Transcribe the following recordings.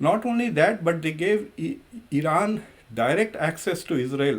Not only that, but they gave Iran direct access to Israel,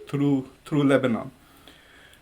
through Lebanon.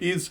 is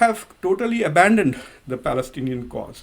have totally abandoned the Palestinian cause.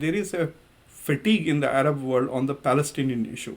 there is a fatigue in the Arab world on the Palestinian issue.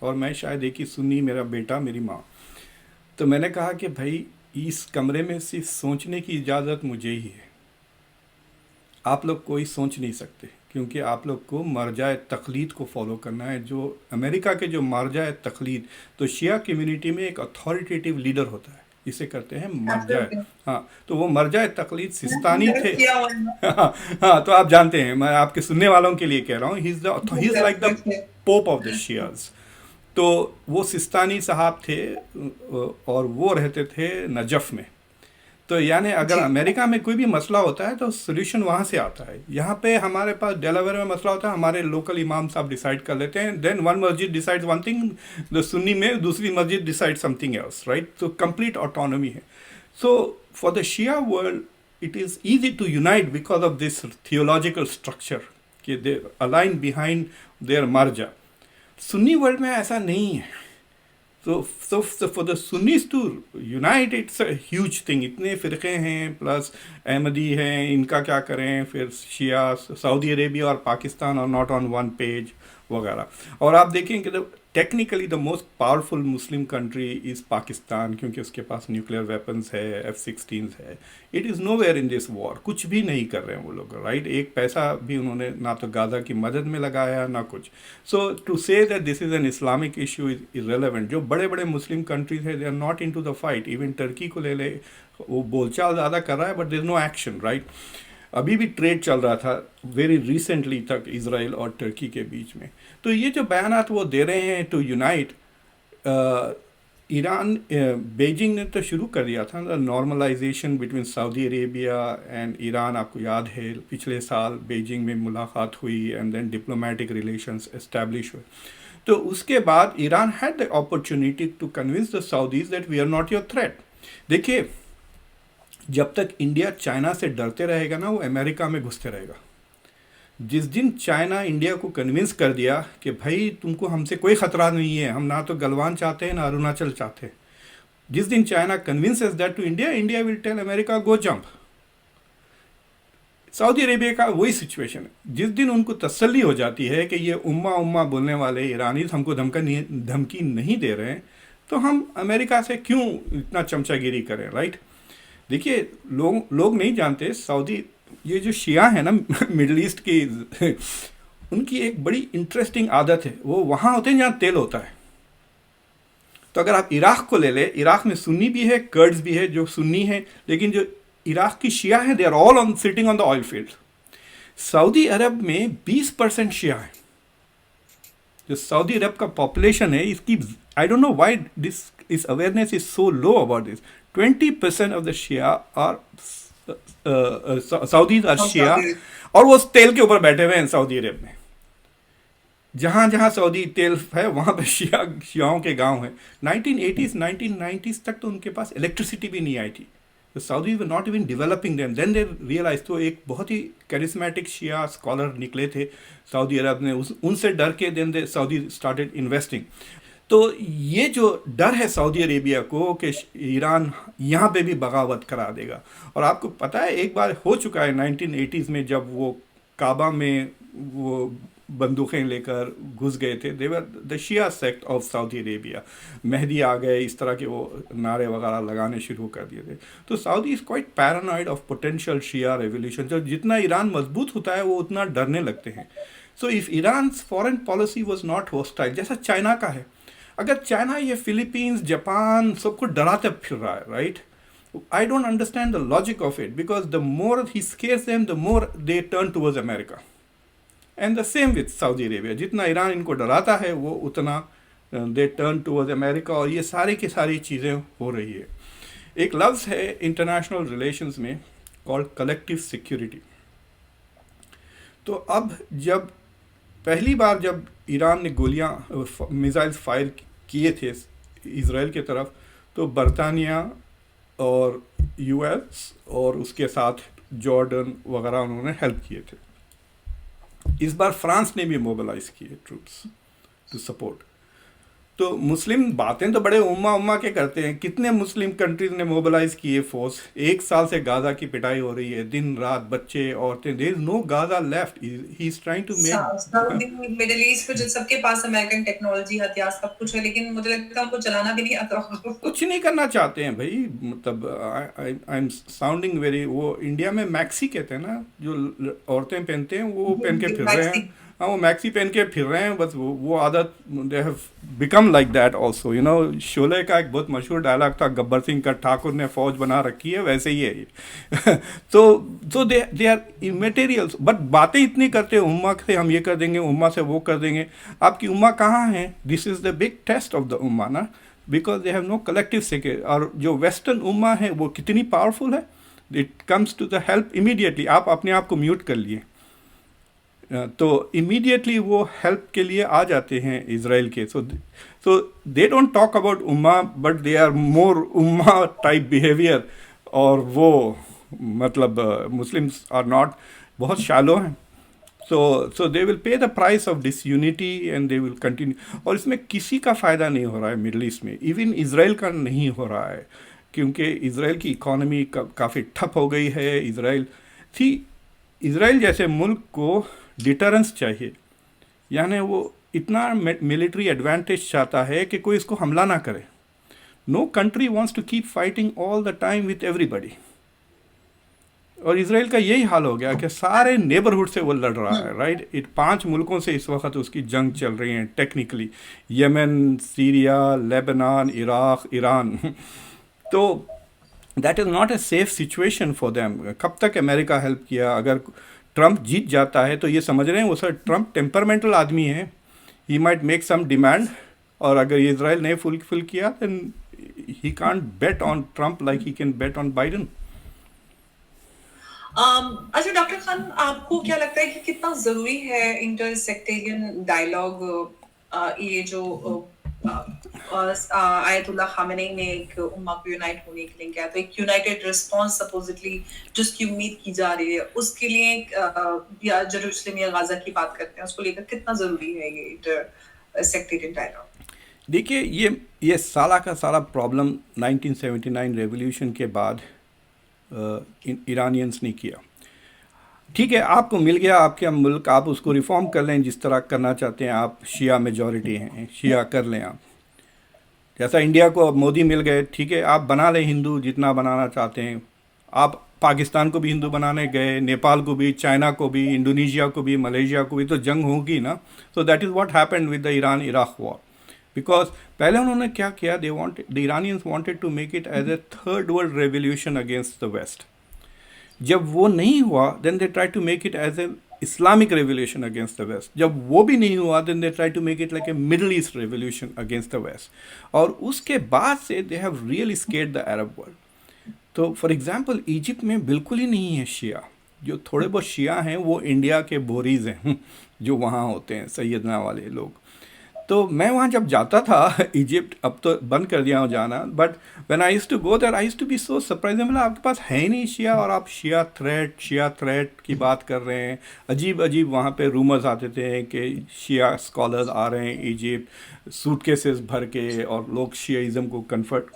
اور میں شاید ایک ہی سنی، میرا بیٹا میری ماں. تو میں نے کہا کہ بھائی اس کمرے میں صرف سوچنے کی اجازت مجھے ہی ہے، آپ لوگ کوئی سوچ نہیں سکتے، کیونکہ آپ لوگ کو مرجع تقلید کو فالو کرنا ہے. جو امریکہ کے جو مرجع تقلید، تو شیعہ کمیونٹی میں ایک اتھارٹیٹیو لیڈر ہوتا ہے، اسے کرتے ہیں مرجع. Absolutely. ہاں، تو وہ مرجع تقلید سستانی تھے. کیا ہوا ہے؟ ہاں ہاں، تو آپ جانتے ہیں، میں آپ کے سننے والوں کے لیے کہہ رہا ہوں، he is like the Definitely. Pope of the Shias. تو وہ سستانی صاحب تھے، اور وہ رہتے تھے نجف میں. تو یعنی اگر جی. امریکہ میں کوئی بھی مسئلہ ہوتا ہے تو سولوشن وہاں سے آتا ہے. یہاں پہ ہمارے پاس ڈیلاویئر میں مسئلہ ہوتا ہے، ہمارے لوکل امام صاحب ڈیسائیڈ کر لیتے ہیں، دین ون مسجد decide one thing, the Sunni میں دوسری مسجد decide something else, right. تو کمپلیٹ آٹونومی ہے. So for the Shia world it is easy to unite because of this theological structure کہ دے الائن بیہائنڈ دیئر مرجع. سنی world میں ایسا نہیں ہے. So for the Sunnis to unite, it's a huge thing. اتنے فرقے ہیں، پلس احمدی ہیں، ان کا کیا کریں. پھر شیعہ، سعودی عربیہ اور Pakistan are not on one page وغیرہ. اور آپ دیکھیں کہ technically the most powerful Muslim country is Pakistan, کیونکہ اس کے پاس نیوکلیئر ویپنز ہے، F-16 ہے. It is nowhere in this war. کچھ بھی نہیں کر رہے ہیں وہ لوگ، رائٹ. ایک پیسہ بھی انہوں نے نہ تو غازہ کی مدد میں لگایا نہ کچھ. So to say that this is an Islamic issue is irrelevant. جو بڑے بڑے مسلم کنٹریز ہیں، they are not in to the fight. Even Turkey کو لے لے، وہ بول چال زیادہ کر رہا ہے but there is no action, right. ابھی بھی ٹریڈ چل رہا تھا ویری ریسنٹلی تک اسرائیل اور ٹرکی کے بیچ میں. تو یہ جو بیانات وہ دے رہے ہیں ٹو یونائٹ، ایران، بیجنگ نے تو شروع کر دیا تھا normalisation between Saudi Arabia and Iran. آپ کو یاد ہے پچھلے سال بیجنگ میں ملاقات ہوئی and then diplomatic relations establish ہوئے. تو اس کے بعد Iran had the opportunity to convince the Saudis that we are not your threat. دیکھیے، جب تک انڈیا چائنا سے ڈرتے رہے گا نا، وہ امریکہ میں گھستے رہے گا. جس دن چائنا انڈیا کو کنونس کر دیا کہ بھائی تم کو ہم سے کوئی خطرہ نہیں ہے، ہم نہ تو گلوان چاہتے ہیں نہ اروناچل چاہتے ہیں، جس دن China concedes that to India, India will tell America go jump. Saudi Arabia کا وہی سچویشن ہے. جس دن ان کو تسلی ہو جاتی ہے کہ یہ امہ بولنے والے ایرانیز ہم کو دھمکی نہیں دے رہے ہیں، تو ہم امریکہ سے کیوں اتنا چمچہ گیری کریں، رائٹ. دیکھیے، لوگ نہیں جانتے، سعودی، یہ جو شیعہ ہیں نا مڈل ایسٹ کی، ان کی ایک بڑی انٹرسٹنگ عادت ہے. وہ وہاں ہوتے ہیں جہاں تیل ہوتا ہے. تو اگر آپ عراق کو لے لیں، عراق میں سنی بھی ہے، کرڈز بھی ہے جو سنی ہیں، لیکن جو عراق کی شیعہ ہیں they are all sitting on the oil field. سعودی عرب میں 20% شیعہ ہیں. جو سعودی عرب کا پاپولیشن ہے، اس کی I don't know why this awareness is so low about this. 20% of the Shia are Saudis are Shia, اور وہ تیل کے اوپر بیٹھے ہوئے ہیں سعودی عرب میں. جہاں جہاں سعودی تیل ہے وہاں پہ شیعوں کے گاؤں ہیں. 1980s 1990s تک تو ان کے پاس الیکٹریسٹی بھی نہیں آئی تھی. سعودی were not even developing them. Then they realized. تو ایک بہت ہی کرسمیٹک شیعہ اسکالر نکلے تھے سعودی عرب میں، ان سے ڈر کے دین دے سعودی اسٹارٹیڈ انویسٹنگ. تو یہ جو ڈر ہے سعودی عربیہ کو کہ ایران یہاں پہ بھی بغاوت کرا دے گا. اور آپ کو پتہ ہے ایک بار ہو چکا ہے 1980s میں، جب وہ کعبہ میں وہ بندوقیں لے کر گھس گئے تھے. دے ور دا شیعہ سیکٹ آف سعودی عربیہ. مہدی آ گئے، اس طرح کے وہ نعرے وغیرہ لگانے شروع کر دیے تھے. تو Saudi is quite paranoid of potential Shia revolution. جو جتنا ایران مضبوط ہوتا ہے وہ اتنا ڈرنے لگتے ہیں. So if Iran's foreign policy was not hostile, جیسا چائنا کا ہے. اگر چائنا یہ فلپینس، جاپان سب کو ڈراتے پھر رہا ہے، right. I don't understand the logic of it, because the more he scares them, the more they turn towards America. And the same with Saudi Arabia. جتنا ایران ان کو ڈراتا ہے وہ اتنا they turn towards America. اور یہ ساری کی ساری چیزیں ہو رہی ہے. ایک لفظ ہے انٹرنیشنل ریلیشنز میں called collective security. تو اب جب پہلی بار جب ایران نے گولیاں میزائلز فائر کیے تھے اسرائیل کی طرف، تو برطانیہ اور یو ایس اور اس کے ساتھ جارڈن وغیرہ انہوں نے ہیلپ کیے تھے. اس بار فرانس نے بھی موبلائز کیے ٹروپس ٹو سپورٹ. تو مسلم باتیں تو بڑے اما اما کے کرتے ہیں. کتنے مسلم کنٹریز نے موبلائز کیے فورس. 1 سال سے غازہ کی پٹائی ہو رہی ہے, دن رات بچے عورتیں. There is no Gaza left. He is trying to make Saudi Middle East پہ جو سب کے پاس امریکن ٹیکنالوجی ہتھیار سب کچھ ہے، لیکن مجھے لگتا ہے ان کو چلانا بھی نہیں آتا ہوگا۔ کچھ نہیں کرنا چاہتے ہیں بھائی. مطلب آئی ایم ساؤنڈنگ ویری, وہ انڈیا میں میکسی کہتے ہیں نا جو عورتیں پہنتے ہیں, وہ پہن کے پھر رہے ہیں. ہاں, وہ میکسی پہن کے پھر رہے ہیں بس. وہ عادت they have become like that also. Sholay کا ایک بہت مشہور ڈائلاگ تھا گبر سنگھ کا, ٹھاکر نے فوج بنا رکھی ہے, ویسے ہی ہے یہ. تو دے آر میٹیریلس, بٹ باتیں اتنی کرتے ہیں امہ سے ہم یہ کر دیں گے, امہ سے وہ کر دیں گے. آپ کی امہ کہاں ہے؟ This is the big test of the Ummah نا, because they have no collective seeker. اور جو ویسٹرن امہ ہے وہ کتنی پاورفل ہے. It comes to the help immediately. آپ اپنے آپ کو میوٹ کر لیے تو امیڈیٹلی وہ ہیلپ کے لیے آ جاتے ہیں اسرائیل کے. سو دے ڈونٹ ٹاک اباؤٹ امہ, بٹ دے آر مور امہ ٹائپ بیہیویئر. اور وہ مطلب مسلمس آر ناٹ, بہت شالو ہیں. So they will pay the price of disunity and they will continue. اور اس میں کسی کا فائدہ نہیں ہو رہا ہے مڈل ایسٹ میں, ایون اسرائیل کا نہیں ہو رہا ہے, کیونکہ اسرائیل کی اکانومی کافی ٹھپ ہو گئی ہے. اسرائیل جیسے ملک کو ڈیٹرنس چاہیے, یعنی وہ اتنا ملٹری ایڈوانٹیج چاہتا ہے کہ کوئی اس کو حملہ نہ کرے. No country wants to keep fighting all the time with everybody. اور اسرائیل کا یہی حال ہو گیا کہ سارے نیبرہڈ سے وہ لڑ رہا ہے, رائٹ. 5 ملکوں سے اس وقت اس کی جنگ چل رہی ہیں technically, Yemen, Syria, Lebanon, Iraq, Iran. تو that is not a safe situation for them. کب تک امریکہ ہیلپ کیا؟ اگر ٹرمپ جیت جاتا ہے تو یہ سمجھ رہے ہیں وہ سر ٹرمپ ٹیمپرمنٹل آدمی ہے, he might make some demand, اور اگر یہ اسرائیل نے فلفل کیا then he can't bet on Trump like he can bet on Biden. اچھا ڈاکٹر خان، آپ کو کیا لگتا ہے کہ کتنا ضروری ہے انٹر سیکٹیرین ڈائلاگ؟ یہ جو آیت اللہ خامنئی نے ایک امہ کو یونائٹ ہونے کے لیے کیا، تو ایک یونائٹڈ رسپانس سپوزٹلی جس کی امید کی جا رہی ہے اس کے لیے، یا جیروسلم یا غازہ کی بات کرتے ہیں، اس کو لے کر کتنا ضروری ہے یہ انٹر سیکٹیرین ڈائلاگ؟ دیکھیے یہ سالہ کا سارا پرابلم 1979 ریولیوشن کے بعد ایرانینس نے کیا. ٹھیک ہے, آپ کو مل گیا آپ کے ملک, آپ اس کو ریفارم کر لیں جس طرح کرنا چاہتے ہیں آپ. شیعہ میجورٹی ہیں, شیعہ کر لیں آپ. جیسا انڈیا کو اب مودی مل گئے, ٹھیک ہے آپ بنا لیں ہندو جتنا بنانا چاہتے ہیں. آپ پاکستان کو بھی ہندو بنانے گئے, نیپال کو بھی, چائنا کو بھی, انڈونیشیا کو بھی, ملیشیا کو بھی, تو جنگ ہوگی نا. So that is what happened with the Iran Iraq war. Because پہلے انہوں نے کیا کیا, the Iranians wanted to make it as a third world revolution against the west. جب وہ نہیں ہوا then they try to make it as a Islamic revolution against the west. جب وہ بھی نہیں ہوا then they try to make it like a Middle East revolution against the waste. اور اس کے بعد سے they have really scared the Arab world. تو فار ایگزامپل ایجپٹ میں بالکل ہی نہیں ہے شیعہ. جو تھوڑے بہت شیعہ ہیں وہ انڈیا کے بوریز ہیں جو وہاں ہوتے ہیں, سیدنا والے لوگ. تو میں وہاں جب جاتا تھا ایجپٹ, اب تو بند کر دیا ہوں جانا, but when I used to go there I used to be so surprise. مطلب آپ کے پاس ہے ہی نہیں شیعہ اور آپ شیعہ تھریٹ کی بات کر رہے ہیں. عجیب عجیب وہاں پہ رومرز آتے تھے کہ شیعہ اسکالرز آ رہے ہیں ایجپٹ سوٹ کیسز بھر کے, اور لوگ شیعزم کو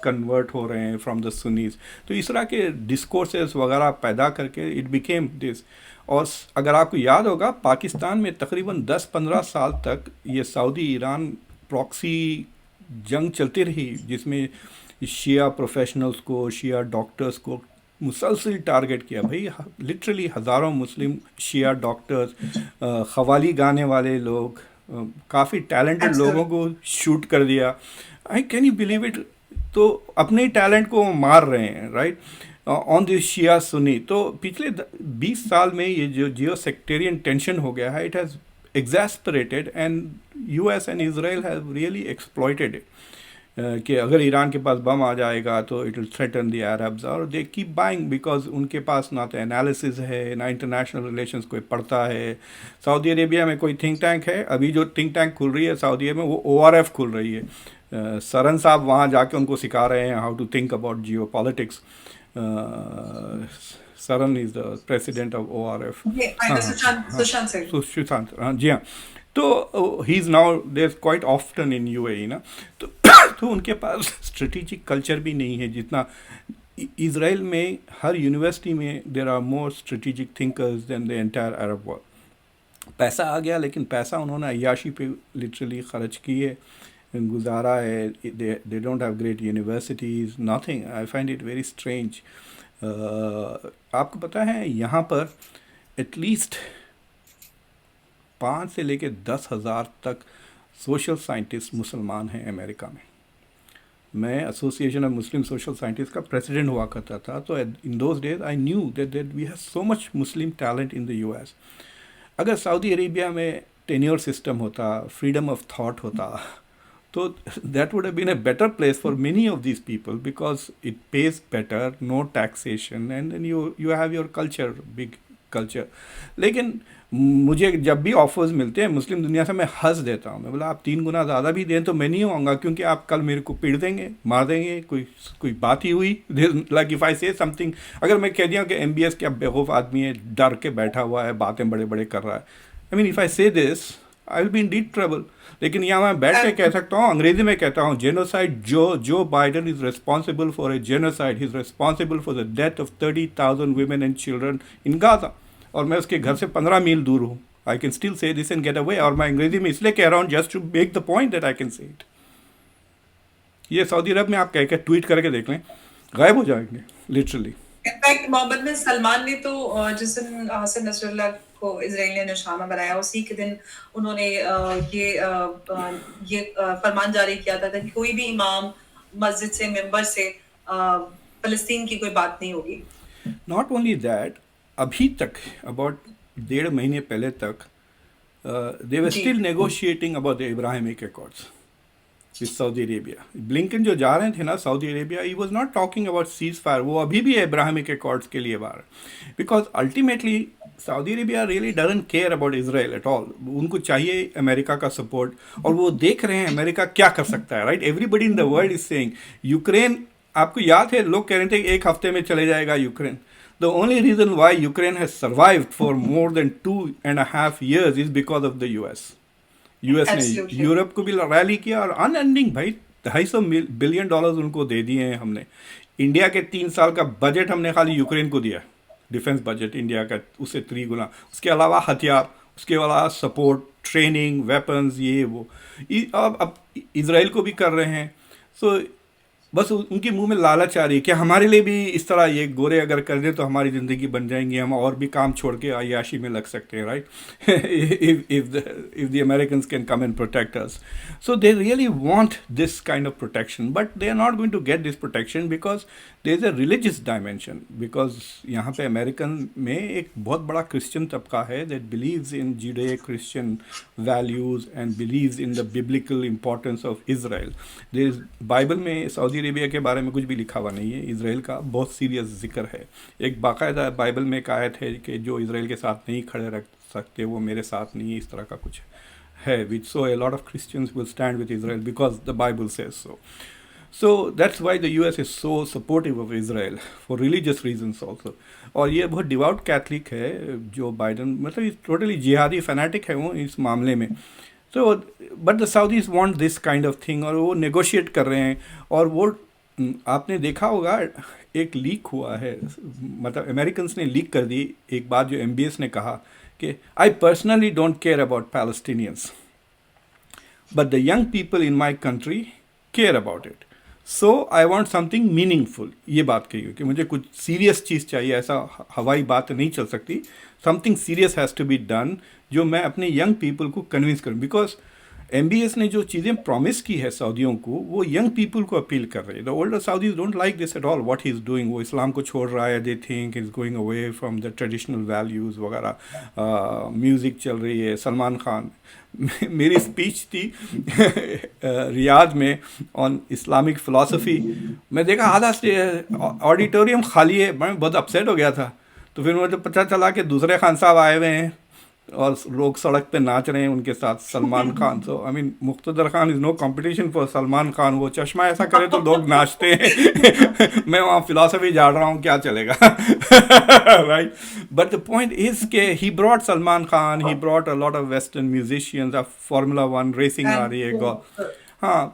کنورٹ ہو رہے ہیں فرام دا سنیز. تو اس طرح کے ڈسکورسز وغیرہ پیدا کر کے اٹ بیکیم دس. اور اگر آپ کو یاد ہوگا پاکستان میں تقریباً 10-15 سال تک یہ سعودی ایران پراکسی جنگ چلتی رہی, جس میں شیعہ پروفیشنلز کو, شیعہ ڈاکٹرز کو مسلسل ٹارگٹ کیا. بھائی لٹرلی ہزاروں مسلم شیعہ ڈاکٹرز, قوالی گانے والے لوگ, کافی ٹیلنٹڈ لوگوں کو شوٹ کر دیا. I can you believe it. تو اپنے ہی ٹیلنٹ کو مار رہے ہیں, رائٹ, آن دی شیعہ سنی. تو پچھلے 20 سال میں یہ جو جیو سیکٹیرین ٹینشن ہو گیا ہے, it has exasperated and U S and Israel have really exploited it. کہ اگر ایران کے پاس بم آ جائے گا تو it will threaten the Arabs, اور دے کیپ بائنگ بیکاز ان کے پاس نہ تو انالیسز ہے, نہ انٹرنیشنل ریلیشنز کوئی پڑھتا ہے. سعودی عربیہ میں کوئی تھنک ٹینک ہے, ابھی جو تھنک ٹینک کھل رہی ہے سعودیہ میں وہ ORF کھل رہی ہے. سرن صاحب وہاں جا کے ان کو سکھا رہے ہیں how to think about geopolitics. Saran is the president of ORF. Sushant ہاں جی ہاں. تو he is now there quite often in U A E نا. تو تو ان کے پاس اسٹریٹجک کلچر بھی نہیں ہے جتنا اسرائیل میں. ہر یونیورسٹی میں there are more strategic thinkers than the entire Arab world. پیسہ آ گیا لیکن پیسہ انہوں نے عیاشی پہ لٹرلی خرچ کی ہے, گزارا ہے. They don't have great universities, nothing. I find it very strange. آپ کو پتہ ہے یہاں پر ایٹ لیسٹ 5 سے لے کے 10,000 تک سوشل سائنٹسٹ مسلمان ہیں امریکہ میں. میں association of Muslim social scientist کا پریسیڈنٹ ہوا کرتا تھا, تو in those days I knew that we have so much Muslim talent in the U S. اگر سعودی عربیہ میں ٹینیور سسٹم ہوتا, فریڈم آف تھاٹ ہوتا, تو that would have been a better place for many of these people, because it pays better, no taxation, and then you have your culture, big culture. لیکن مجھے جب بھی offers ملتے ہیں مسلم دنیا سے, میں ہنس دیتا ہوں. میں بولا آپ 3 گنا زیادہ بھی دیں تو میں نہیں آؤں گا, کیونکہ آپ کل میرے کو پیڑ دیں گے, مار دیں گے. کوئی بات ہی ہوئی لائک اف آئی سے سم تھنگ, اگر میں کہہ دیا کہ ایم بی ایس کیا بیوقوف آدمی ہے, ڈر کے بیٹھا ہوا ہے, باتیں بڑے بڑے کر رہا ہے. آئی مین if I say this I will be in deep trouble. لیکن یہاں میں بیٹھ کے کہہ سکتا ہوں, انگریزی میں کہتا ہوں, genocide Joe Biden is responsible for a genocide, he is responsible for the death of 30,000 women and children in غازہ. اور میں اس کے گھر سے 15 میل دور ہوں. I can still say this and get away. اور میں انگریزی میں اس لیے کہہ رہا ہوں just to make the point that I can say it. یہ سعودی عرب میں آپ کہہ کے ٹویٹ کر کے دیکھ لیں, غائب ہو جائیں گے لٹرلی. انفیکٹ محمد بن سلمان نے تو جس دن حسن نصر اللہ کو اسرائیل نے نشانہ بنایا, اسی کے دن انہوں نے یہ فرمان جاری کیا تھا کہ کوئی بھی امام مسجد سے ممبر سے فلسطین کی کوئی بات نہیں ہوگی. ناٹ اونلی دیٹ, ابھی تک اباؤٹ 1.5 مہینے پہلے تک they were still negotiating about the Abrahamic Accords with Saudi Arabia. Blinken جو جا رہے تھے نا سعودی Arabia, he was not talking about cease fire. وہ ابھی بھی Abrahamic Accords کے لیے باہر, because ultimately Saudi Arabia really doesn't care about Israel at all. ان کو چاہیے امریکہ کا سپورٹ, اور وہ دیکھ رہے ہیں امریکہ کیا کر سکتا ہے, right. everybody in the world is saying Ukraine, آپ کو یاد ہے لوگ کہہ رہے تھے کہ 1 ہفتے میں چلے جائے گا Ukraine. The only reason why Ukraine has survived for more than 2.5 years is because of the US. US نے یورپ کو بھی ریلی کیا, اور ان اینڈنگ بھائی $250 بلین ان کو دے دیے ہیں ہم نے. انڈیا کے 3 سال کا بجٹ ہم نے خالی یوکرین کو دیا, ڈیفنس بجٹ انڈیا کا اس سے 3 گنا. اس کے علاوہ ہتھیار, اس کے علاوہ سپورٹ, ٹریننگ, ویپنز, یہ وہ. اب اسرائیل کو بھی کر رہے ہیں. سو بس ان کے منہ میں لالچ آ رہی ہے کہ ہمارے لیے بھی اس طرح یہ گورے اگر کر دیں تو ہماری زندگی بن جائیں گی, ہم اور بھی کام چھوڑ کے عیاشی میں لگ سکتے ہیں, right. if the Americans can come and protect us. So they really want this kind of protection, but they are not going to get this protection because there is a religious dimension. Because یہاں پہ American میں ایک بہت بڑا Christian طبقہ ہے that believes in Judeo-Christian values and believes in the biblical importance of Israel. There is Bible میں سعودی عربیہ کے بارے میں کچھ بھی لکھا ہوا نہیں ہے, اسرائیل کا بہت سیریس ذکر ہے. ایک باقاعدہ بائبل میں ایک آیت ہے کہ جو اسرائیل کے ساتھ نہیں کھڑے رکھ سکتے وہ میرے ساتھ نہیں ہے, اس طرح کا کچھ ہے. which so a lot of Christians will stand with Israel because the Bible says so. So that's why the US is so supportive of Israel for religious reasons also. اور یہ بہت ڈیواؤٹ کیتھلک ہے Joe Biden, مطلب totally جہادی fanatic ہے وہ اس معاملے میں. تو but the Saudis want this kind of thing, اور وہ نیگوشیٹ کر رہے ہیں. اور وہ آپ نے دیکھا ہوگا ایک لیک ہوا ہے, مطلب امریکنس نے لیک کر دی ایک بات جو ایم بی ایس نے کہا کہ I personally don't care about Palestinians but the young people in my country care about it, so I want something meaningful. یہ بات کہی کہ مجھے کچھ سیریس چیز چاہیے, ایسا ہوائی بات نہیں چل سکتی. Something serious has to be done جو میں اپنے ینگ پیپل کو کنونس کروں. بیکاز ایم بی ایس نے جو چیزیں پرومس کی ہے سعودیوں کو وہ ینگ پیپل کو اپیل کر رہے ہیں. The older Saudis don't like this at all what he is doing. وہ اسلام کو چھوڑ رہا ہے, they think is going away from the traditional values وغیرہ. میوزک چل رہی ہے, سلمان خان. میری اسپیچ تھی ریاض میں آن اسلامک فلاسفی, میں دیکھا آدھا آڈیٹوریم خالی ہے, میں بہت اپسیٹ ہو گیا تھا. تو پھر مجھے پتہ چلا کہ دوسرے خان صاحب آئے ہوئے ہیں اور لوگ سڑک پہ ناچ رہے ہیں ان کے ساتھ سلمان خان. سو آئی مین مقتدر خان از نو کمپٹیشن فار سلمان خان. وہ چشمہ ایسا کرے تو لوگ ناچتے ہیں. میں وہاں فلاسفی جھاڑ رہا ہوں, کیا چلے گا. Right, but the point is کہ he brought Salman Khan, he brought a lot of western musicians. اب فارمولا ون ریسنگ آ رہی ہے. ہاں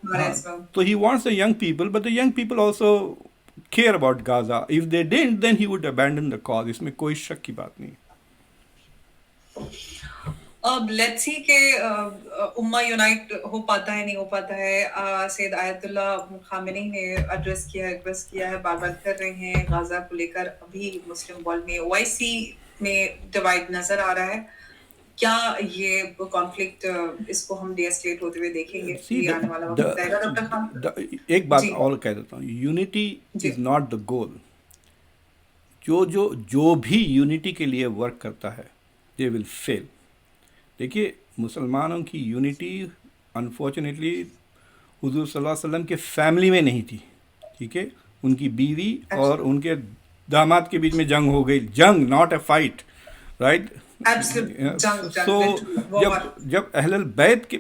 ہاں, تو he wants the young people, but the young people also care about Gaza. If they didn't, then he would abandon the cause. اس میں کوئی شک کی بات نہیں. اب لیٹس سی کہ امہ یونائٹ ہو پاتا ہے نہیں ہو پاتا ہے. سید آیت اللہ خامنئی نے ایڈریس کیا ہے, ریکویسٹ کیا ہے, بار بار کر رہے ہیں غزہ کو لے کر. ابھی مسلم ورلڈ میں OIC میں ڈیوائڈ نظر آ رہا ہے. کیا یہ کانفلکٹ اس کو ہم ڈی ایسکیلیٹ ہوتے ہوئے دیکھیں گے؟ یہ آنے والا وقت بتائے گا ڈاکٹر خان. ایک بات جی اور کہہ دیتا ہوں, unity G is not the گول. جو بھی یونٹی کے لیے ورک کرتا ہے دے ول فیل. دیکھیے مسلمانوں کی یونٹی انفارچونیٹلی حضور صلی اللہ علیہ وسلم کے فیملی میں نہیں تھی. ٹھیک ہے, ان کی بیوی اور ان کے داماد کے بیچ میں جنگ ہو گئی. جنگ, ناٹ اے فائٹ. رائٹ. سو جب اہل البیت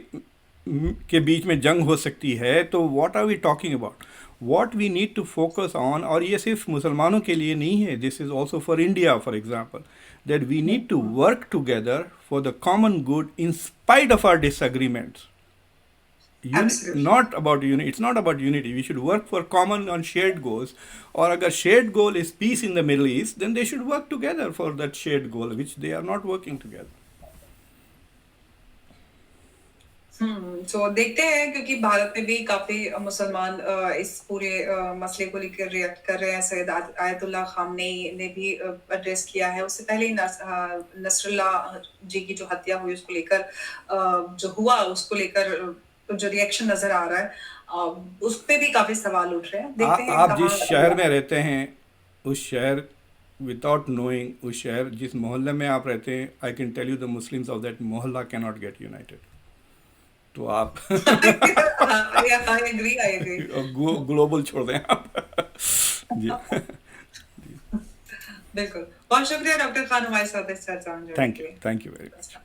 کے بیچ میں جنگ ہو سکتی ہے تو what are we talking about. What we need to focus on, اور یہ صرف مسلمانوں کے لیے نہیں ہے, this is also for India for example, that we need to work together for the common good in spite of our ڈس اگریمنٹس. Not about unity. It's not about unity. We should work for common and shared goals. Or agar shared goal is peace in the Middle East, then they should work together for that shared goal, which they are not working together. تو دیکھتے ہیں, کیونکہ بھارت میں بھی کافی مسلمان اس پورے مسئلے کو لے کر ریئیکٹ کر رہے ہیں. سید آیت اللہ خامنئی نے بھی ایڈریس کیا ہے. اس سے پہلے نصر اللہ جی کی جو ہتیا ہوئی اس کو لے کر جو ہوا, اس کو لے کر جو ریئیکشن نظر آ رہا ہے, اس پہ بھی کافی سوال اٹھ رہے ہیں. دیکھتے ہیں آپ جس شہر میں رہتے ہیں اس شہر وداؤٹ نوئنگ, اس شہر جس محلے میں آپ رہتے ہیں, I can tell you the Muslims of that محلہ کی ناٹ گیٹ یونائٹیڈ. تو آپ گلوبل چھوڑ دیں آپ. جی بالکل. بہت شکریہ ڈاکٹر خان ہمارے ساتھ اس چرچا میں. Thank you very much.